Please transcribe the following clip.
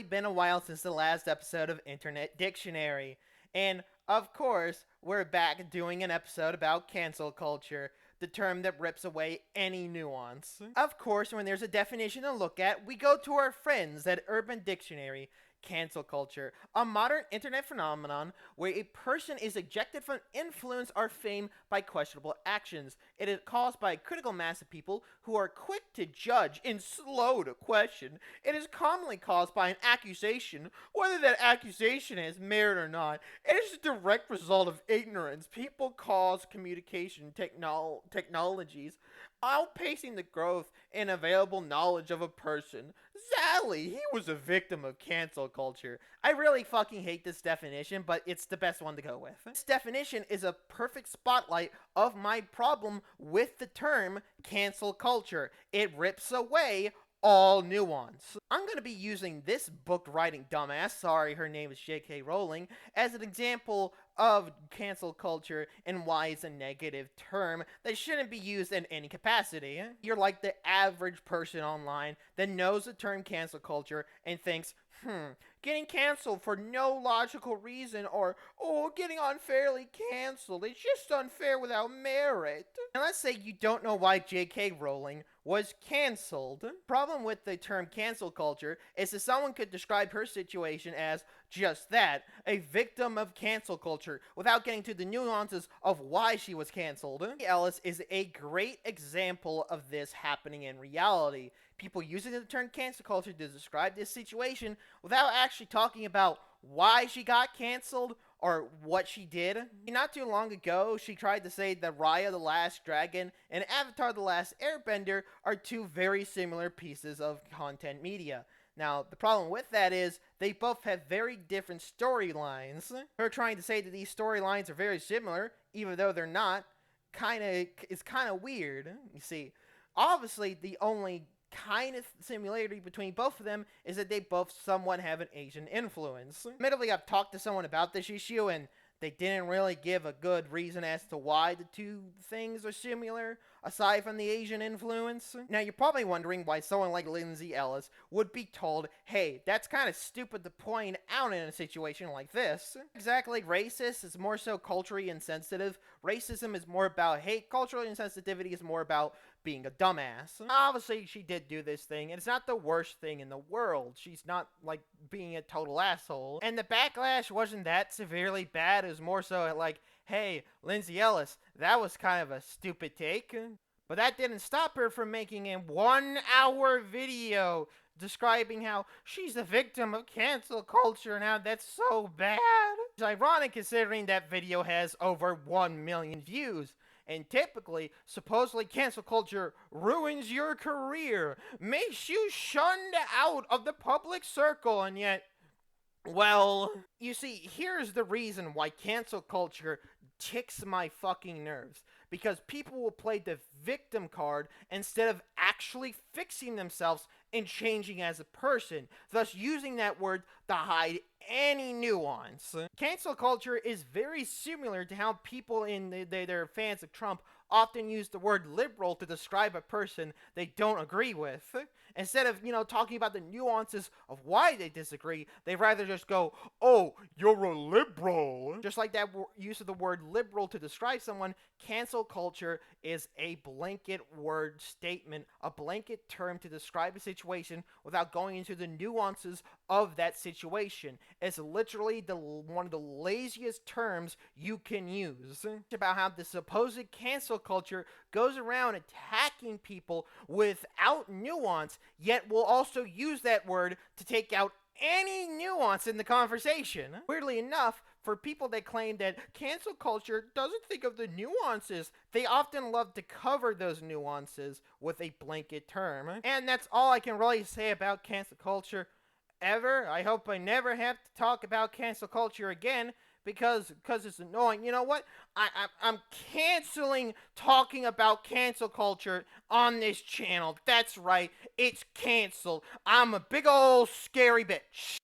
really been a while since the last episode of Internet Dictionary. And, of course, we're back doing an episode about cancel culture, the term that rips away any nuance. Of course, when there's a definition to look at, we go to our friends at Urban Dictionary. Cancel culture, a modern internet phenomenon where a person is ejected from influence or fame by questionable actions. It is caused by a critical mass of people who are quick to judge and slow to question. It is commonly caused by an accusation, whether that accusation has merit or not. It is a direct result of ignorance. People cause communication technologies outpacing the growth and available knowledge of a person. Sadly, he was a victim of cancel culture. I really fucking hate this definition, but it's the best one to go with. This definition is a perfect spotlight of my problem with the term cancel culture. It rips away all nuance. I'm going to be using this book writing dumbass, sorry her name is J.K. Rowling, as an example of cancel culture and why it's a negative term that shouldn't be used in any capacity. You're like the average person online that knows the term cancel culture and thinks, getting canceled for no logical reason or, getting unfairly canceled. It's just unfair without merit. And let's say you don't know why J.K. Rowling was canceled. Problem with the term cancel culture is that someone could describe her situation as just that, a victim of cancel culture, without getting to the nuances of why she was canceled. Ellis is a great example of this happening in reality. People using the term cancel culture to describe this situation without actually talking about why she got canceled or what she did. Not too long ago, she tried to say that Raya the Last Dragon and Avatar the Last Airbender are two very similar pieces of content media. Now, the problem with that is they both have very different storylines. Her trying to say that these storylines are very similar, even though they're not, is kind of weird. You see, obviously the only kind of similarity between both of them is that they both somewhat have an Asian influence. Admittedly, I've talked to someone about this issue and they didn't really give a good reason as to why the two things are similar, aside from the Asian influence. Now, you're probably wondering why someone like Lindsay Ellis would be told, hey, that's kind of stupid to point out in a situation like this. Exactly, racist is more so culturally insensitive. Racism is more about hate. Cultural insensitivity is more about being a dumbass. Obviously, she did do this thing, and it's not the worst thing in the world. She's not, like, being a total asshole. And the backlash wasn't that severely bad. It was more so like, hey, Lindsay Ellis, that was kind of a stupid take. But that didn't stop her from making a 1-hour video describing how she's a victim of cancel culture and how that's so bad. It's ironic considering that video has over 1 million views. And typically, supposedly cancel culture ruins your career, makes you shunned out of the public circle, and yet, well, you see, here's the reason why cancel culture ticks my fucking nerves. Because people will play the victim card instead of actually fixing themselves and changing as a person, thus using that word to hide any nuance. Cancel culture is very similar to how people they're fans of Trump often use the word liberal to describe a person they don't agree with. Instead of, talking about the nuances of why they disagree, they rather just go, oh, you're a liberal. Just like that use of the word liberal to describe someone, cancel culture is a blanket word statement, a blanket term to describe a situation without going into the nuances of that situation. It's literally one of the laziest terms you can use. It's about how the supposed cancel culture goes around attacking people without nuance, yet will also use that word to take out any nuance in the conversation. Weirdly enough, for people that claim that cancel culture doesn't think of the nuances, they often love to cover those nuances with a blanket term. And that's all I can really say about cancel culture ever. I hope I never have to talk about cancel culture again, because it's annoying. You know what? I'm canceling talking about cancel culture on this channel. That's right, it's canceled. I'm a big old scary bitch.